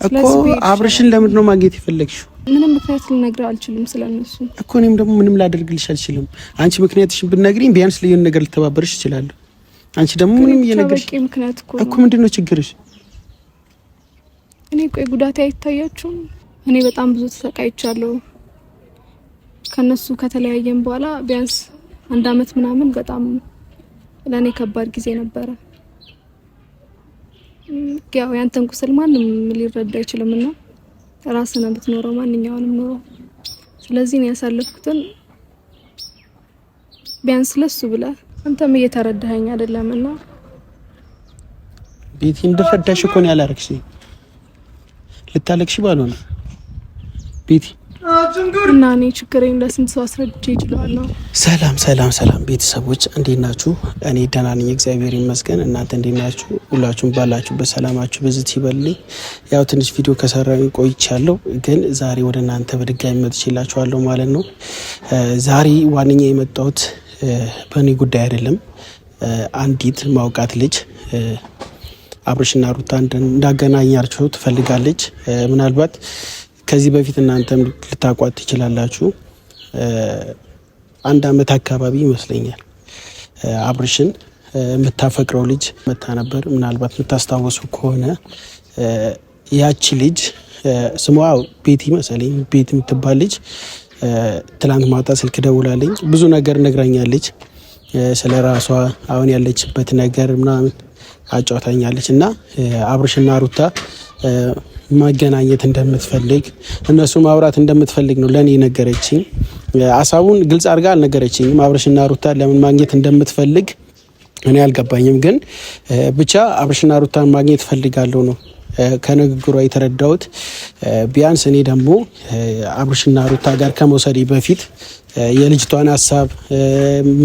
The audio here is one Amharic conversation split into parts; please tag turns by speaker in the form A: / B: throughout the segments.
A: እኮ አብርሽን ለምን ነው ማግኘት የፈለግሽው?
B: ምንም ምክንያት ልነግርህ አልችልም ስለነሱ
A: እኮ። እኔም ደግሞ ምንም ላደርግልሽ አልችልም። አንቺ ምክንያትሽን ብትነግሪኝ ቢያንስ ለየን ነገር ልተባበርሽ እችላለሁ። አንቺ ደግሞ ምንም እየነገርሽ እኮ ምንድነው ችግርሽ?
B: እኔ ቆይ ጉዳቴ አይታያችሁም? እኔ በጣም ብዙ ተሰቃይቻለሁ። ከነሱ ከተለያየን በኋላ ቢያንስ 1 አመት ምናምን በጣም ለኔ ከባድ ጊዜ ነበረ። ያው ያንተን ቁስል ማንም ሊረዳ አይችልምና ራስህን እንድትኖረው ማንኛውንም ኑሮ። ስለዚህ ነው ያሳለፍኩትን ቢያንስ ለሱ ብለህ አንተም እየተረዳኸኝ አይደለምና
A: ቤቲ እንደፈዳሽ እኮ ነው ያላረክሽ። ልታለቅሽ ባልሆነ ቤቲ
B: እና እኔ ችግሬን ለስንት ሰው አስረድቼ እችላለሁ።
A: ሰላም ቤተሰቦች እንዴት ናችሁ? እኔ ደህና ነኝ እግዚአብሔር ይመስገን። እናንተ እንዴት ናችሁ? ሁላችሁም ባላችሁበት ሰላማችሁ በዝት ይበልልኝ። ያው ትንሽ ቪዲዮ ከሰራኝ ቆይቻለሁ፣ ግን ዛሬ ወደ እናንተ በድጋሚ መጥቼላችኋለሁ ማለት ነው። ዛሬ ዋነኛ የመጣሁት በእኔ ጉዳይ አይደለም። አንዲት ማውቃት ልጅ አብርሽና ሩታ እንዳገናኛቸው ትፈልጋለች። ምናልባት ከዚህ በፊት እናንተም ልታቋት ትችላላችሁ። 1 አመት አካባቢ ይመስለኛል አብርሽን የምታፈቅረው ልጅ መታ ነበር። ምናልባት የምታስታወሱ ከሆነ ያቺ ልጅ ስሟ ቤቲ መሰለኝ፣ ቤቲ የምትባል ልጅ ትላንት ማታ ስልክ ደውላለኝ ብዙ ነገር ነግራኛለች። ስለ ራሷ አሁን ያለችበት ነገር ምናምን አጫውታኛለች እና አብርሽና ሩታ ማገናኘት እንደምትፈልግ እነሱ ማውራት እንደምትፈልግ ነው ለኔ ነገረችኝ። ሀሳቡን ግልጽ አድርጋ አልነገረችኝም። አብርሽና ሩታ ለምን ማግኘት እንደምትፈልግ እኔ አልገባኝም። ግን ብቻ አብርሽና ሩታን ማግኘት ፈልጋለሁ ነው ከንግግሯ የተረዳሁት። ቢያንስ እኔ ደግሞ አብርሽና ሩታ ጋር ከመውሰዴ በፊት የልጅቷን ሀሳብ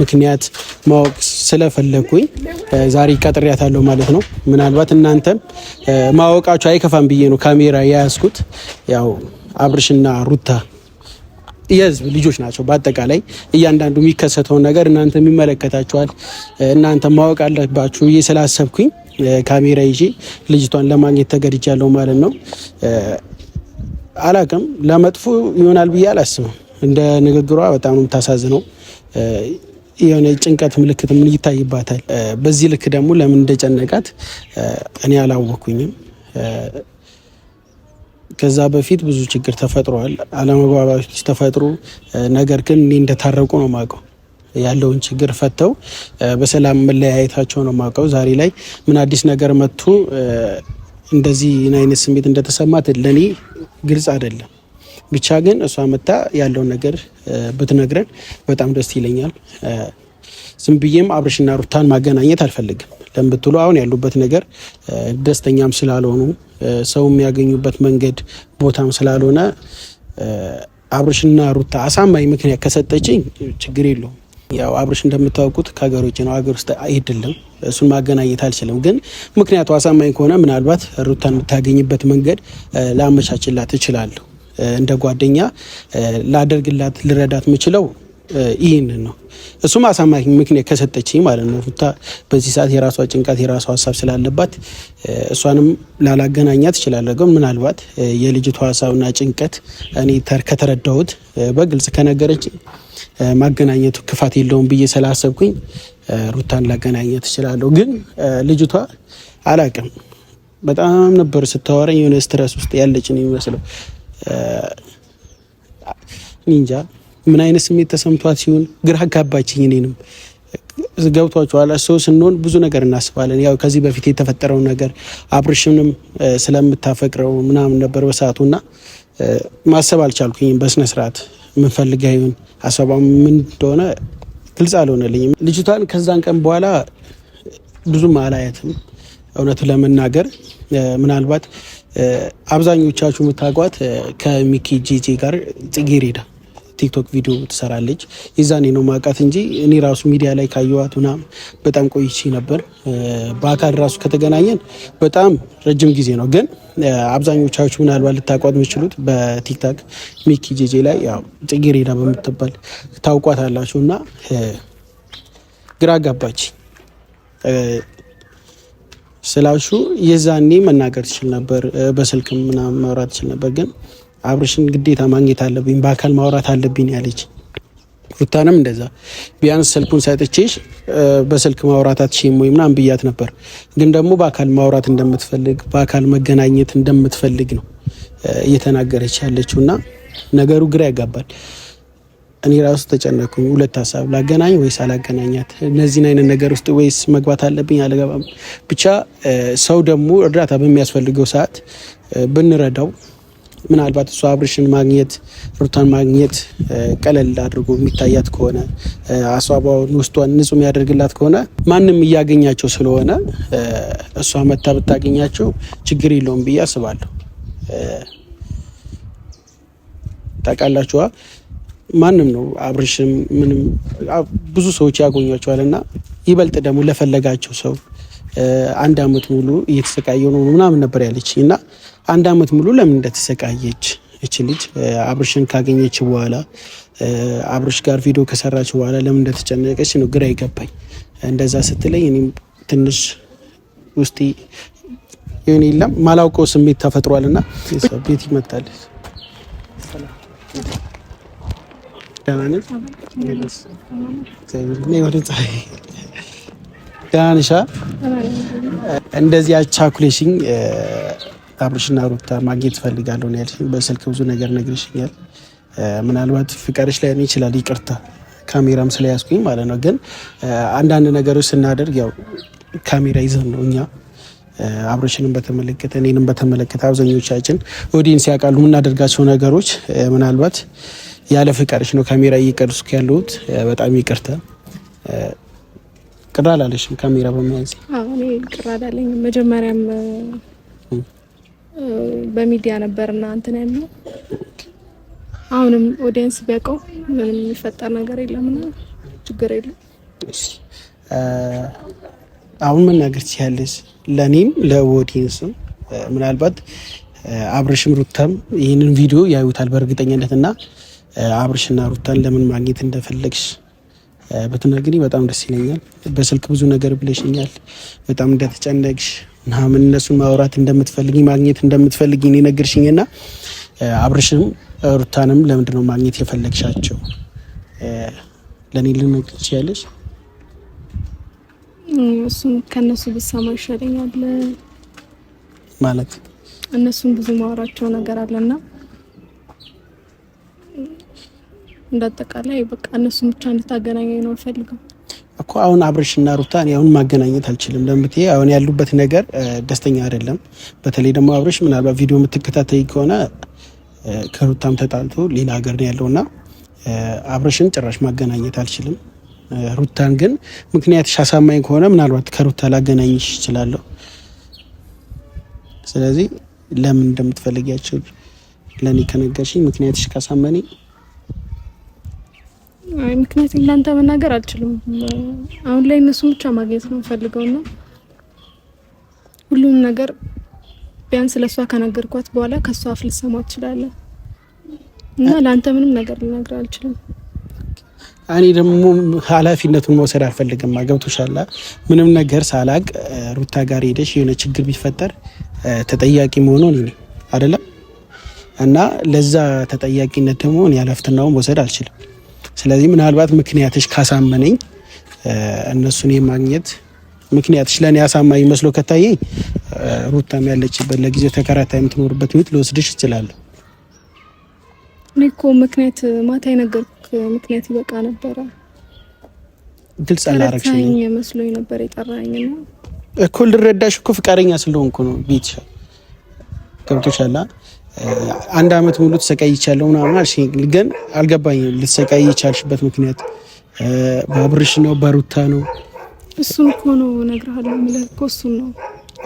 A: ምክንያት ማወቅ ስለፈለኩኝ ዛሬ ቀጥሬያታለሁ ማለት ነው። ምናልባት እናንተም ማወቃችሁ አይከፋም ብዬ ነው ካሜራ የያዝኩት። ያው አብርሽና ሩታ የህዝብ ልጆች ናቸው። በአጠቃላይ እያንዳንዱ የሚከሰተውን ነገር እናንተ የሚመለከታችኋል፣ እናንተ ማወቅ አለባችሁ ብዬ ስላሰብኩኝ ካሜራ ይዤ ልጅቷን ለማግኘት ተገድጃለሁ ማለት ነው። አላቅም ለመጥፎ ይሆናል ብዬ አላስብም። እንደ ንግግሯ በጣም ነው የምታሳዝነው። የሆነ ጭንቀት ምልክት ምን ይታይባታል። በዚህ ልክ ደግሞ ለምን እንደጨነቃት እኔ አላወኩኝም። ከዛ በፊት ብዙ ችግር ተፈጥሯል፣ አለመግባባቶች ተፈጥሮ፣ ነገር ግን እኔ እንደታረቁ ነው የማውቀው። ያለውን ችግር ፈተው በሰላም መለያየታቸው ነው የማውቀው። ዛሬ ላይ ምን አዲስ ነገር መጥቶ እንደዚህ አይነት ስሜት እንደተሰማት ለኔ ግልጽ አይደለም። ብቻ ግን እሷ መታ ያለውን ነገር ብትነግረን በጣም ደስ ይለኛል። ዝም ብዬም አብርሽና ሩታን ማገናኘት አልፈልግም። ለምን ብትሉ አሁን ያሉበት ነገር ደስተኛም ስላልሆኑ ሰው የሚያገኙበት መንገድ ቦታም ስላልሆነ አብርሽና ሩታ አሳማኝ ምክንያት ከሰጠችኝ ችግር የለውም። ያው አብርሽ እንደምታውቁት ከሀገር ውጭ ነው፣ ሀገር ውስጥ አይደለም። እሱን ማገናኘት አልችልም። ግን ምክንያቱ አሳማኝ ከሆነ ምናልባት ሩታን የምታገኝበት መንገድ ላመቻችላት እችላለሁ። እንደ ጓደኛ ላደርግላት ልረዳት የምችለው ይህንን ነው። እሱም አሳማኝ ምክንያት ከሰጠችኝ ማለት ነው። ሩታ በዚህ ሰዓት የራሷ ጭንቀት የራሷ ሀሳብ ስላለባት እሷንም ላላገናኛት እችላለሁ። ግን ምናልባት የልጅቷ ሀሳብና ጭንቀት እኔ ከተረዳሁት በግልጽ ከነገረችኝ ማገናኘቱ ክፋት የለውም ብዬ ስላሰብኩኝ ሩታን ላገናኘት እችላለሁ። ግን ልጅቷ አላቅም በጣም ነበር ስታወራኝ የሆነ ስትረስ ውስጥ ያለች ነው የሚመስለው። እንጃ ምን አይነት ስሜት ተሰምቷት ሲሆን ግራ አጋባችኝ። እኔንም ገብቷቸዋል። ሰው ስንሆን ብዙ ነገር እናስባለን። ያው ከዚህ በፊት የተፈጠረውን ነገር አብርሽንም ስለምታፈቅረው ምናምን ነበር በሰዓቱና ማሰብ አልቻልኩኝም በስነ ስርዓት። ምን ፈልጋ ይሁን ሀሳቧ ምን እንደሆነ ግልጽ አልሆነልኝም። ልጅቷን ከዛን ቀን በኋላ ብዙም አላያትም እውነቱ ለመናገር። ምናልባት አብዛኞቻችሁ የምታውቋት ከሚኪ ጂጂ ጋር ጽጌሬዳ ቲክቶክ ቪዲዮ ትሰራለች። የዛኔ ነው ማውቃት እንጂ እኔ ራሱ ሚዲያ ላይ ካየኋት ምናምን በጣም ቆይቼ ነበር። በአካል ራሱ ከተገናኘን በጣም ረጅም ጊዜ ነው። ግን አብዛኞቻችሁ ምናልባት ልታውቋት የምትችሉት በቲክቶክ ሚኪ ጂጂ ላይ ያው ጽጌሬዳ በምትባል ታውቋታላችሁ። እና ግራ አጋባች። ስላሹ የዛኔ መናገር ትችል ነበር፣ በስልክ ምናምን ማውራት ትችል ነበር። ግን አብርሽን ግዴታ ማግኘት አለብኝ፣ በአካል ማውራት አለብኝ ያለች። ሩታንም እንደዛ ቢያንስ ስልኩን ሰጥቼሽ በስልክ ማውራት አትችይም ወይ ምናምን ብያት ነበር። ግን ደግሞ በአካል ማውራት እንደምትፈልግ በአካል መገናኘት እንደምትፈልግ ነው እየተናገረች ያለችው እና ነገሩ ግራ ያጋባል። እኔ ራሱ ተጨነኩኝ። ሁለት ሀሳብ ላገናኝ ወይስ አላገናኛት፣ እነዚህን አይነት ነገር ውስጥ ወይስ መግባት አለብኝ አልገባም። ብቻ ሰው ደግሞ እርዳታ በሚያስፈልገው ሰዓት ብንረዳው፣ ምናልባት እሷ አብርሽን ማግኘት ሩታን ማግኘት ቀለል አድርጎ የሚታያት ከሆነ አሷባውን ውስጧን ንጹህ የሚያደርግላት ከሆነ ማንም እያገኛቸው ስለሆነ እሷ መታ ብታገኛቸው ችግር የለውም ብዬ አስባለሁ። ታውቃላችኋ ማንም ነው አብርሽም ምንም ብዙ ሰዎች ያገኟቸዋል እና ይበልጥ ደግሞ ለፈለጋቸው ሰው 1 አመት ሙሉ እየተሰቃየው ነው ምናምን ነበር ያለች እና 1 አመት ሙሉ ለምን እንደተሰቃየች እቺ ልጅ አብርሽን ካገኘች በኋላ አብርሽ ጋር ቪዲዮ ከሰራች በኋላ ለምን እንደተጨነቀች ነው ግራ ይገባኝ። እንደዛ ስትለኝ እኔም ትንሽ ውስጤ የሆነ የለም ማላውቀው ስሜት ተፈጥሯልና ቤት ይመጣል። ዳንሻ እንደዚህ አቻኩሌሽኝ አብርሽና ሩታ ማግኘት ፈልጋለሁ ነው ያልሽኝ። በስልክ ብዙ ነገር ነግርሽኛል። ምናልባት ፍቅርሽ ላይ ነው ይችላል፣ ይቅርታ ካሜራም ስለያዝኩኝ ማለት ነው። ግን አንዳንድ ነገሮች ስናደርግ ያው ካሜራ ይዘን ነው እኛ አብርሽንም በተመለከተ እኔንም በተመለከተ አብዛኞቻችን ኦዲየንስ ያውቃሉ የምናደርጋቸው ነገሮች። ምናልባት ያለ ፍቃድሽ ነው ካሜራ እየቀረስኩ ያለሁት። በጣም ይቅርታ። ቅር አላለሽም ካሜራ በመያዝ?
B: አዎ እኔ ቅር አላለኝም። መጀመሪያም በሚዲያ ነበርና እንትን ያለው አሁንም ኦዲየንስ ቢያውቀው ምንም የሚፈጠር ነገር የለምና ችግር የለም።
A: አሁን መናገር ትችያለሽ፣ ለኔም ለኦዲየንስም። ምናልባት አብርሽም ሩታም ይህንን ቪዲዮ ያዩታል በእርግጠኝነት እና አብርሽና ሩታን ለምን ማግኘት እንደፈለግሽ በትነግሪ በጣም ደስ ይለኛል። በስልክ ብዙ ነገር ብለሽኛል፣ በጣም እንደተጨነቅሽ ምናምን እነሱን ማውራት እንደምትፈልጊ ማግኘት እንደምትፈልጊ ነው የነገርሽኝና አብርሽም ሩታንም ለምንድን ነው ማግኘት የፈለግሻቸው ለኔ ልነግር ትችያለሽ?
B: እሱም ከነሱ ብሰማ ይሻለኛል
A: ማለት
B: እነሱም ብዙ ማወራቸው ነገር አለና እንዳጠቃላይ በቃ እነሱም ብቻ እንድታገናኘኝ ነው ፈልገው
A: እኮ። አሁን አብርሽና ሩታን አሁን ማገናኘት አልችልም። ለምትይ አሁን ያሉበት ነገር ደስተኛ አይደለም። በተለይ ደግሞ አብርሽ ምናልባት ቪዲዮ የምትከታተይ ከሆነ ከሩታም ተጣልቶ ሌላ ሀገር ነው ያለውና አብርሽን ጭራሽ ማገናኘት አልችልም። ሩታን ግን ምክንያትሽ አሳማኝ ከሆነ ምናልባት ከሩታ ላገናኝሽ እችላለሁ። ስለዚህ ለምን እንደምትፈልጊያቸው ለኔ ከነገርሽኝ ምክንያትሽ ካሳመነኝ
B: ምክንያት ለአንተ መናገር አልችልም። አሁን ላይ እነሱን ብቻ ማግኘት ነው ፈልገውና ሁሉም ነገር ቢያንስ ለሷ ከነገርኳት በኋላ ከሷ አፍ ልትሰማ ትችላለህ እና ለአንተ ምንም ነገር ልነግር አልችልም።
A: እኔ ደግሞ ኃላፊነቱን መውሰድ አልፈልግም። ገብቶሻል? ምንም ነገር ሳላቅ ሩታ ጋር ሄደሽ የሆነ ችግር ቢፈጠር ተጠያቂ መሆኑ እኔ ነኝ አይደለም? እና ለዛ ተጠያቂነት ደግሞ እኔ ኃላፊነቱን መውሰድ አልችልም። ስለዚህ ምናልባት ምክንያትሽ ካሳመነኝ እነሱን የማግኘት ምክንያትሽ ለኔ አሳማኝ መስሎ ከታየኝ ሩታም ያለችበት ለጊዜው ተከራታይ የምትኖርበት ቤት ልወስድሽ እችላለሁ።
B: እኔ እኮ ምክንያት ማታ የነገርኩህ ምክንያት ይበቃ ነበረ።
A: ግልጽ አላረግሽኝ
B: መስሎኝ ነበር የጠራኸኝ ነው
A: እኮ። ልረዳሽ እኮ ፍቃደኛ ስለሆንኩ ነው። ቤት ገብቶሻል? 1 አመት ሙሉ ተሰቃይቻለሁ ምናምን አልሽኝ፣ ግን አልገባኝም። ልትሰቃይ የቻልሽበት ምክንያት በአብርሽ ነው በሩታ ነው?
B: እሱን እኮ ነው እነግርሃለሁ የምልህ እኮ እሱን ነው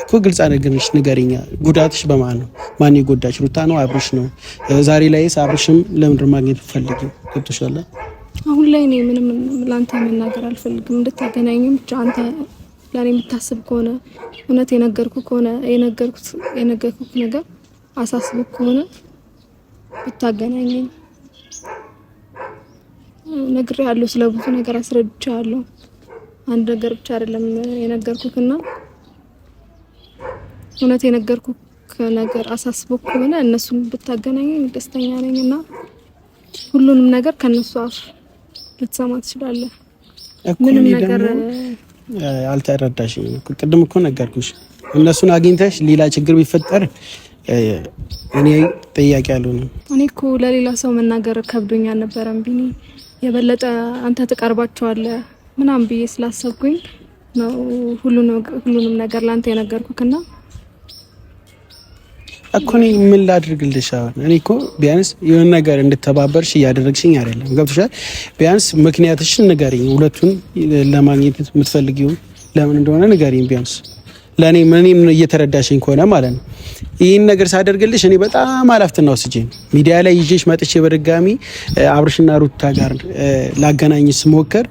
A: እኮ። ግልጽ አድርገሽ ንገሪኛ። ጉዳትሽ በማን ነው? ማን ይጎዳሽ? ሩታ ነው አብርሽ ነው? ዛሬ ላይስ አብርሽም ለምንድን ማግኘት ፈልጊው? ገብቶሻል?
B: አሁን ላይ እኔ ምንም ላንተ መናገር አልፈልግም። እንድታገናኝም ብቻ አንተ ለኔ የምታስብ ከሆነ እውነት የነገርኩት ነገር አሳስብክ ከሆነ ብታገናኘኝ ነግሬሃለሁ። ስለ ብዙ ነገር አስረድቻለሁ። አንድ ነገር ብቻ አይደለም የነገርኩክና እውነት የነገርኩ ነገር አሳስቦ ከሆነ እነሱን ብታገናኘኝ ደስተኛ ነኝና ሁሉንም ነገር ከነሱ አፍ ልትሰማ ትችላለህ። ምንም ነገር
A: አልተረዳሽም። ቅድም እኮ ነገርኩሽ። እነሱን አግኝተሽ ሌላ ችግር ቢፈጠር እኔ ጥያቄ አልሆንም።
B: እኔ እኮ ለሌላ ሰው መናገር ከብዶኝ አልነበረም ቢኒ። የበለጠ አንተ ትቀርባቸዋለህ ምናምን ብዬ ስላሰብኩኝ ነው ሁሉንም ነገር ላንተ የነገርኩክና
A: እኮ እኔ ምን ላድርግልሽ? አሁን እኔ እኮ ቢያንስ የሆነ ነገር እንድተባበርሽ እያደረግሽኝ አይደለም። ገብቶሻል? ቢያንስ ምክንያትሽን ንገሪኝ። ሁለቱን ለማግኘት የምትፈልጊው ለምን እንደሆነ ንገሪኝ። ቢያንስ ለእኔ ምንም እየተረዳሽኝ ከሆነ ማለት ነው። ይህን ነገር ሳደርግልሽ እኔ በጣም ኃላፊነት ወስጄ ነው ሚዲያ ላይ ይዤሽ መጥቼ በድጋሚ አብርሽና ሩታ ጋር ላገናኝ ስሞክር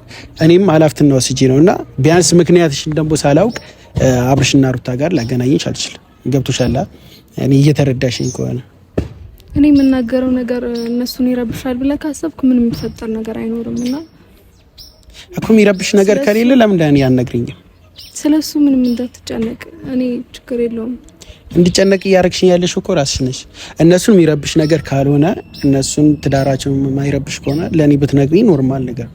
A: እኔም ኃላፊነት ወስጄ ነው እና ቢያንስ ምክንያትሽን ደግሞ ሳላውቅ አብርሽና ሩታ ጋር ላገናኝሽ አልችልም። ገብቶሻል? እኔ እየተረዳሽኝ ከሆነ
B: እኔ የምናገረው ነገር እነሱን ይረብሻል ብለህ ካሰብክ ምንም የሚፈጠር ነገር አይኖርም እና
A: እኮ የሚረብሽ ነገር ከሌለ ለምን እንደኔ አትነግሪኝም?
B: ስለሱ ምንም እንዳትጨነቅ፣ እኔ ችግር የለውም።
A: እንድጨነቅ እያደረግሽኝ ያለሽ እኮ ራስሽ ነሽ። እነሱን የሚረብሽ ነገር ካልሆነ እነሱን ትዳራቸውን የማይረብሽ ከሆነ ለእኔ ብትነግሪኝ ኖርማል ነገር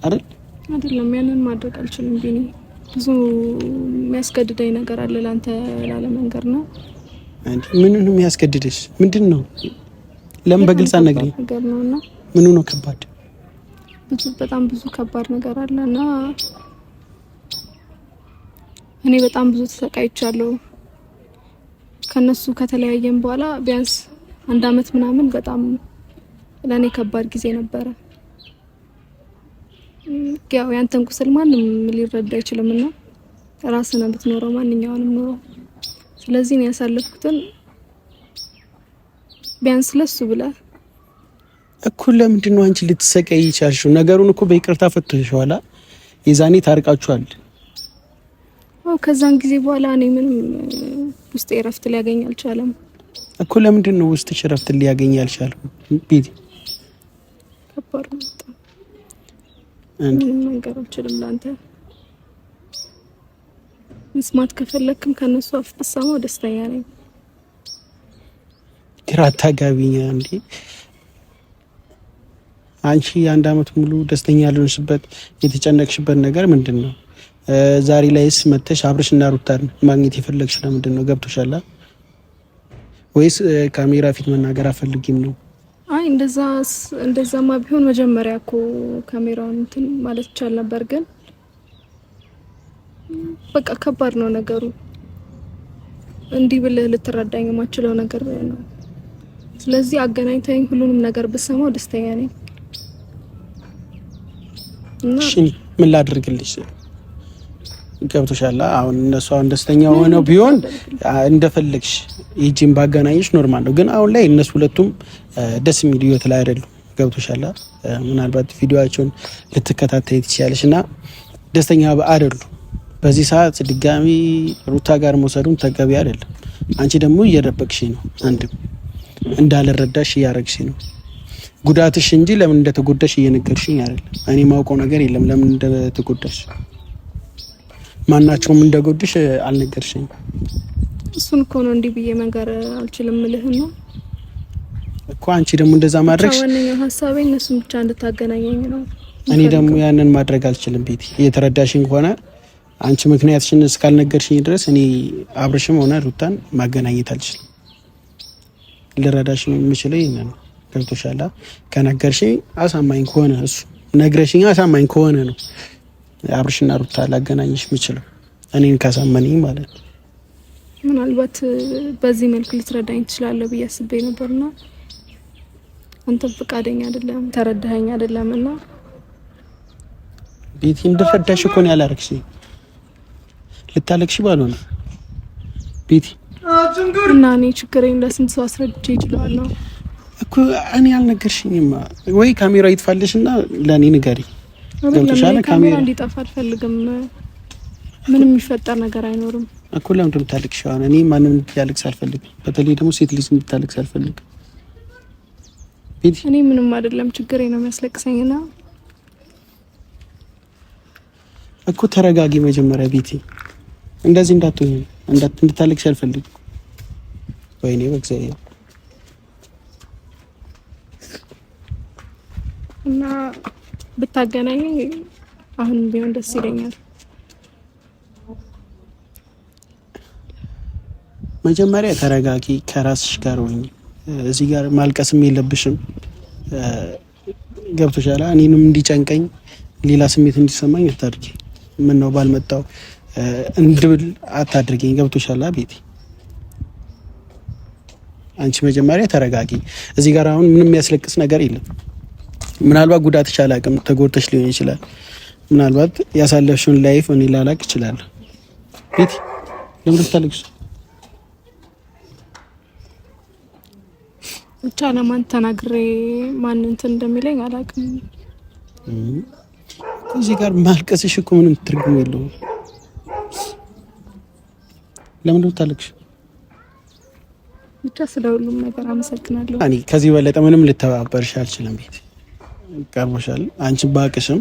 A: አይደል?
B: አይደለም ያንን ማድረግ አልችልም ቢኒ። ብዙ የሚያስገድደኝ ነገር አለ ላንተ ላለመንገር ነው።
A: ምን ነው የሚያስገድድሽ? ምንድን ነው? ለምን በግልጽ አትነግሪኝ? ምኑ ነው ከባድ?
B: በጣም ብዙ ከባድ ነገር አለና እኔ በጣም ብዙ ተሰቃይቻለሁ። ከነሱ ከተለያየን በኋላ ቢያንስ 1 አመት ምናምን በጣም ለኔ ከባድ ጊዜ ነበረ። ያው ያንተን ቁስል ማንም ሊረዳ አይችልምና ራስህን ብትኖረው ማንኛውንም ኑሮ። ስለዚህ ነው ያሳለፍኩትን ቢያንስ ለሱ ብለህ
A: እኮ ለምንድን ነው አንቺ ልትሰቃይ ይቻልሽው? ነገሩን እኮ በይቅርታ ፈትተሽዋል። የዛኔ ታርቃችኋል።
B: ከዛን ጊዜ በኋላ እኔ ምንም ውስጤ እረፍት ሊያገኝ አልቻለም
A: እኮ። ለምንድን ነው ውስጥሽ እረፍት ሊያገኝ አልቻለም? ቢዲ
B: ከባድ ነው። ምንም ነገር አልችልም ላንተ መስማት ከፈለክም ከነሱ አፍ ብትሰማው ደስተኛ ነኝ። ግራ አታጋቢኝ እንዴ! አንቺ 1 አመት ሙሉ ደስተኛ ያልሆንሽበት የተጨነቅሽበት ነገር ምንድን ነው? ዛሬ ላይስ መተሽ አብርሽና ሩታን ማግኘት የፈለግሽ ለምንድን ነው? ገብቶሻል ወይስ ካሜራ ፊት መናገር አፈልጊም ነው? አይ እንደዛማ ቢሆን መጀመሪያ እኮ ካሜራውን እንትን ማለት ይቻል ነበር። ግን በቃ ከባድ ነው ነገሩ። እንዲህ ብለህ ልትረዳኝ የማችለው ነገር ነው። ስለዚህ አገናኝተኝ ሁሉንም ነገር ብሰማው ደስተኛ ነኝ።
A: እሺ ምን ላድርግልሽ? ገብቶሻል? አሁን እነሱ ደስተኛ ሆነው ቢሆን እንደፈለግሽ ይጂን ባገናኝሽ ኖርማል ነው። ግን አሁን ላይ እነሱ ሁለቱም ደስ የሚል ህይወት ላይ አይደሉም። ገብቶሻል? ምናልባት ቪዲዮአቸውን ልትከታተይ ትችያለሽ እና ደስተኛ አይደሉም። በዚህ ሰዓት ድጋሚ ሩታ ጋር መውሰዱም ተገቢ አይደለም። አንቺ ደግሞ እየደበቅሽ ነው። አንድም እንዳልረዳሽ እያረግሽ ነው። ጉዳትሽ እንጂ ለምን እንደተጎዳሽ እየነገርሽኝ አይደለም። እኔ ማውቀው ነገር የለም ለምን እንደተጎዳሽ። ማናቸውም እንደጎድሽ አልነገርሽኝ።
B: እሱን እኮ ነው እንዲህ ብዬ መንገር አልችልም እልህና
A: እኮ አንቺ ደግሞ እንደዛ ማድረግሽ
B: ዋነኛው ሀሳቤ እነሱን ብቻ እንድታገናኘኝ ነው።
A: እኔ ደግሞ ያንን ማድረግ አልችልም። ቤቲ እየተረዳሽኝ ከሆነ አንቺ ምክንያትሽን እስካልነገርሽኝ ድረስ እኔ አብርሽም ሆነ ሩታን ማገናኘት አልችልም። ልረዳሽ የምችለው ይሄንን ነው። ገብቶሻል? ከነገርሽኝ አሳማኝ ከሆነ እሱ ነግረሽኝ አሳማኝ ከሆነ ነው አብርሽና ሩታ ላገናኝሽ የምችለው እኔን ካሳመነኝ ማለት ነው።
B: ምናልባት በዚህ መልኩ ልትረዳኝ ትችላለህ ብዬ አስቤ ነበርና አንተ ፈቃደኛ አይደለም፣ ተረዳኸኝ አይደለምና
A: ቤቲ እንድረዳሽ እኮ ነው ያላረክሽኝ። ልታለቅሽ ባልሆነ ቤቲ
B: እና እኔ ችግሬን ለስንት ሰው አስረድቼ እችላለሁ
A: እኮ እኔ አልነገርሽኝም ወይ? ካሜራ ይጥፋልሽና ለኔ ንገሪ። ገብቶሻል?
B: ካሜራ እንዲጠፋ አልፈልግም። ምንም የሚፈጠር ነገር አይኖርም
A: እኮ። ለምን እንደምታለቅሽ አሁን እኔ ማንም እንዲያለቅስ አልፈልግም። በተለይ ደግሞ ሴት ልጅ እንድታለቅስ አልፈልግም። ቤቲ
B: እኔ ምንም አይደለም፣ ችግሬ ነው የሚያስለቅሰኝና እኮ
A: ተረጋጊ መጀመሪያ ቤቲ። እንደዚህ እንዳትሆኝ እንድታለቅሽ አልፈልግም። ወይኔ በእግዚአብሔር
C: እና ብታገናኝ አሁን ቢሆን ደስ ይለኛል።
A: መጀመሪያ ተረጋጊ፣ ከራስሽ ጋር ሆኚ። እዚህ ጋር ማልቀስም የለብሽም። ገብቶሻል? እኔንም እንዲጨንቀኝ ሌላ ስሜት እንዲሰማኝ አታድርጊ። ምን ነው ባልመጣው እንድብል አታድርጊኝ። ገብቶሻል ቤቲ? አንቺ መጀመሪያ ተረጋጊ። እዚህ ጋር አሁን ምንም የሚያስለቅስ ነገር የለም። ምናልባት ጉዳትሽ አላውቅም፣ ተጎድተሽ ሊሆን ይችላል። ምናልባት ያሳለፍሽውን ላይፍ እኔ ላላቅ ይችላል። ቤቲ ለምን ታለቅሽ?
C: ብቻ ለማን ተናግሬ ማን እንትን እንደሚለኝ አላውቅም።
A: እዚህ ጋር ማልቀስሽ እኮ ምንም ትርጉም የለውም። ለምን ታለቅሽ?
C: ብቻ ስለ ሁሉም ነገር አመሰግናለሁ።
A: እኔ ከዚህ በለጠ ምንም ልተባበርሽ አልችልም። ቤት ቀርቦሻል። አንቺ ባቅሽም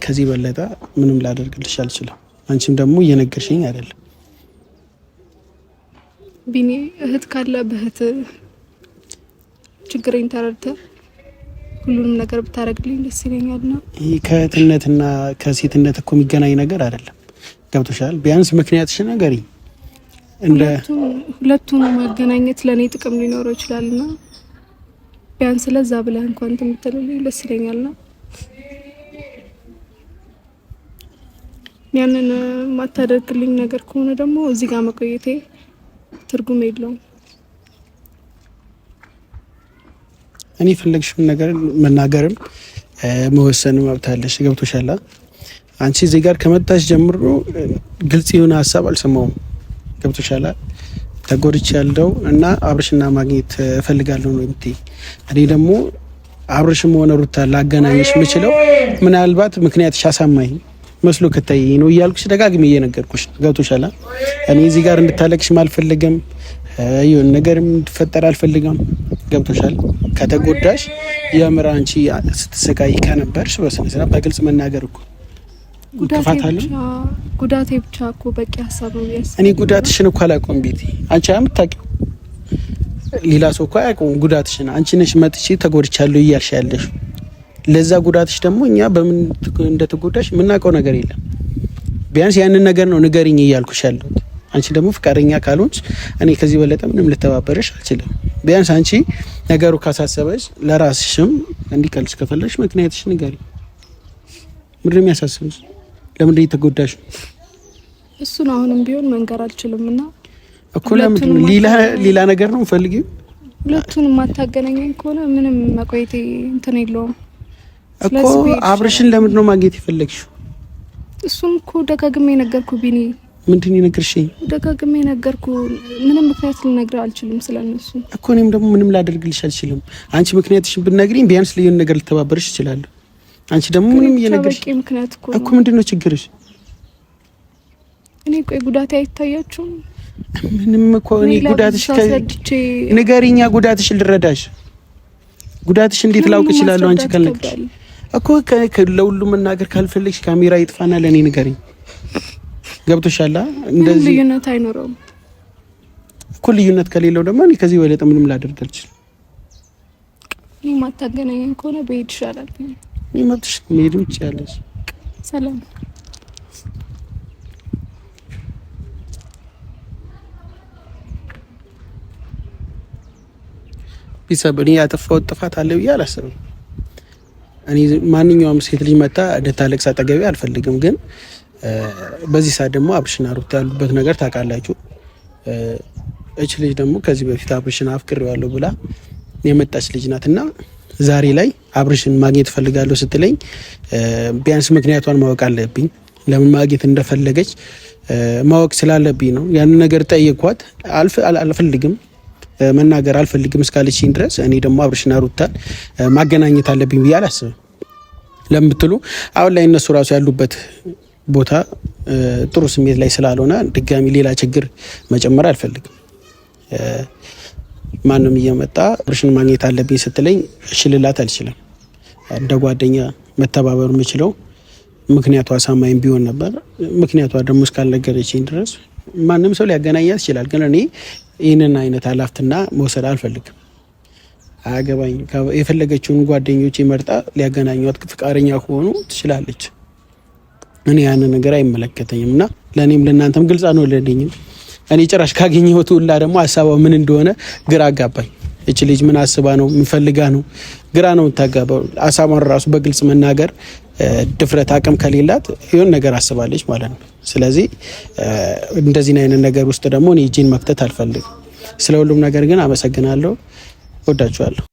A: ከዚህ በለጠ ምንም ላደርግልሽ አልችልም። አንቺም ደግሞ እየነገርሽኝ አይደለም።
C: ቢኒ እህት ካለ በእህት ችግሬን ተረድተህ ሁሉንም ነገር ብታረግልኝ ደስ ይለኛል። ነው
A: ይሄ ከእህትነትና ከሴትነት እኮ የሚገናኝ ነገር አይደለም። ገብቶሻል? ቢያንስ ምክንያትሽን ንገሪኝ።
C: ሁለቱን ማገናኘት ለእኔ ጥቅም ሊኖረው ይችላልና ቢያንስ ለዛ ብለህ እንኳን ትምትልልኝ ደስ ይለኛል። ነው ያንን ማታደርግልኝ ነገር ከሆነ ደግሞ እዚህ ጋር መቆየቴ ትርጉም የለውም።
A: እኔ ፈለግሽውን ነገር መናገርም መወሰንም መብት አለሽ። ገብቶሻል? አንቺ እዚህ ጋር ከመጣሽ ጀምሮ ግልጽ የሆነ ሀሳብ አልሰማውም። ገብቶሻል? ተጎድቼ ያለው እና አብርሽና ማግኘት እፈልጋለሁ ነው የምትይ። እኔ ደግሞ አብርሽም ሆነ ሩታ ላገናኝሽ የምችለው ምናልባት ምክንያትሽ አሳማኝ መስሎ ከታየኝ ነው እያልኩሽ ደጋግሜ እየነገርኩሽ። ገብቶሻል? እኔ እዚህ ጋር እንድታለቅሽም አልፈልግም፣ ይሁን ነገርም እንድፈጠር አልፈልግም። ገብቶሻል? ከተጎዳሽ የምር አንቺ ስትሰቃይ ከነበርሽ በስነ ስርዓት በግልጽ መናገር እኮ
C: ጉዳቴ ብቻ እኮ በቂ ሀሳብ ነው ያስ
A: እኔ ጉዳትሽን እኮ አላውቀውም ቤቲ። አንቺ አምታውቂው ሌላ ሰው እኮ አያውቀውም ጉዳትሽን። አንቺ ነሽ መጥቼ ተጎድቻለሁ እያልሽ ያለሽ። ለዛ ጉዳትሽ ደግሞ እኛ በምን እንደተጎዳሽ የምናውቀው ነገር የለም። ቢያንስ ያንን ነገር ነው ንገሪኝ እያልኩሽ ያለሁት። አንቺ ደግሞ ፍቃደኛ ካልሆንሽ እኔ ከዚህ በለጠ ምንም ልተባበረሽ አልችልም። ቢያንስ አንቺ ነገሩ ካሳሰበሽ ለራስሽም እንዲቀልሽ ከፈለሽ ምክንያትሽ ንገሪ። ምንድነው የሚያሳስብሽ? ለምንድነው የተጎዳሽ?
C: እሱን አሁንም ቢሆን መንገር አልችልምና
A: እኮ ለምንድን ሌላ ነገር ነው ፈልጊው።
C: ሁለቱንም ማታገናኘኝ ከሆነ ምንም መቆየቴ እንትን የለውም
A: እኮ። አብርሽን ለምንድን ነው ማግኘት የፈለግሽው?
C: እሱን እኮ ደጋግሜ ነገርኩ ቢኒ።
A: ምንድን ነው የነገርሽኝ?
C: ደጋግሜ ነገርኩ። ምንም ምክንያት ልነግርህ አልችልም ስለነሱ
A: እኮ። እኔም ደግሞ ምንም ላደርግልሽ አልችልም። አንቺ ምክንያትሽን ብትነግሪኝ ቢያንስ ልዩን ነገር ልተባበርሽ እችላለሁ። አንቺ ደግሞ ምንም እየነገርሽ
C: ምክንያት
A: እኮ ምንድን ነው ችግርሽ?
C: እኔ ቆይ ጉዳቴ አይታያችሁም?
A: ምንም እኮ እኔ ጉዳትሽ ንገሪኛ። ጉዳትሽ ልረዳሽ። ጉዳትሽ እንዴት ላውቅ እችላለሁ? አንቺ ካልነገርሽ እኮ ለሁሉም መናገር ካልፈለግሽ ካሜራ ይጥፋና ለእኔ ንገሪኝ። ገብቶሻል? እንደዚህ
C: ልዩነት አይኖረውም
A: እኮ። ልዩነት ከሌለው ደግሞ እኔ ከዚህ በለጠ ምንም ላደርግ አልችልም።
C: እኔ ማታገናኘን ከሆነ በሄድ ይሻላል።
A: እኔ መብትሽ መሄድም ትችያለሽ።
C: ሰላም
A: ቢሰብ እኔ ያጠፋሁት ጥፋት አለ ብዬ አላስብም። እኔ ማንኛውም ሴት ልጅ መታ እንድታለቅስ አጠገቤ አልፈልግም። ግን በዚህ ሰዓት ደግሞ አብርሽና ሩታ ያሉበት ነገር ታውቃላችሁ። እች ልጅ ደግሞ ከዚህ በፊት አብርሽን አፍቅሬዋለሁ ብላ የመጣች ልጅ ናትና ዛሬ ላይ አብርሽን ማግኘት ፈልጋለሁ ስትለኝ ቢያንስ ምክንያቷን ማወቅ አለብኝ። ለምን ማግኘት እንደፈለገች ማወቅ ስላለብኝ ነው። ያን ነገር ጠየኳት። አልፈልግም መናገር አልፈልግም እስካለችኝ ድረስ እኔ ደግሞ አብርሽና ሩታን ማገናኘት አለብኝ ብዬ አላስብም። ለምትሉ አሁን ላይ እነሱ ራሱ ያሉበት ቦታ ጥሩ ስሜት ላይ ስላልሆነ ድጋሚ ሌላ ችግር መጨመር አልፈልግም። ማንም እየመጣ አብርሽን ማግኘት አለብኝ ስትለኝ እሺ ልላት አልችልም። እንደ ጓደኛ መተባበር የምችለው ምክንያቷ አሳማኝ ቢሆን ነበር። ምክንያቷ ደግሞ እስካልነገረችኝ ድረስ ማንም ሰው ሊያገናኛት ይችላል። ግን እኔ ይህንን አይነት ኃላፊነትና መውሰድ አልፈልግም። አያገባኝም። የፈለገችውን ጓደኞች መርጣ ሊያገናኟት ፍቃደኛ ከሆኑ ትችላለች። እኔ ያን ነገር አይመለከተኝም እና ለእኔም ለእናንተም ግልጽ አንወለደኝም። እኔ ጭራሽ ካገኘሁት ሁላ ደግሞ ሀሳቧ ምን እንደሆነ ግራ አጋባኝ። እች ልጅ ምን አስባ ነው ምፈልጋ ነው ግራ ነው የምታጋባው። አሳማን ራሱ በግልጽ መናገር ድፍረት አቅም ከሌላት ይሁን ነገር አስባለች ማለት ነው። ስለዚህ እንደዚህ አይነት ነገር ውስጥ ደግሞ እኔ እጄን መክተት አልፈልግም። ስለ ሁሉም ነገር ግን አመሰግናለሁ። ወዳችኋለሁ።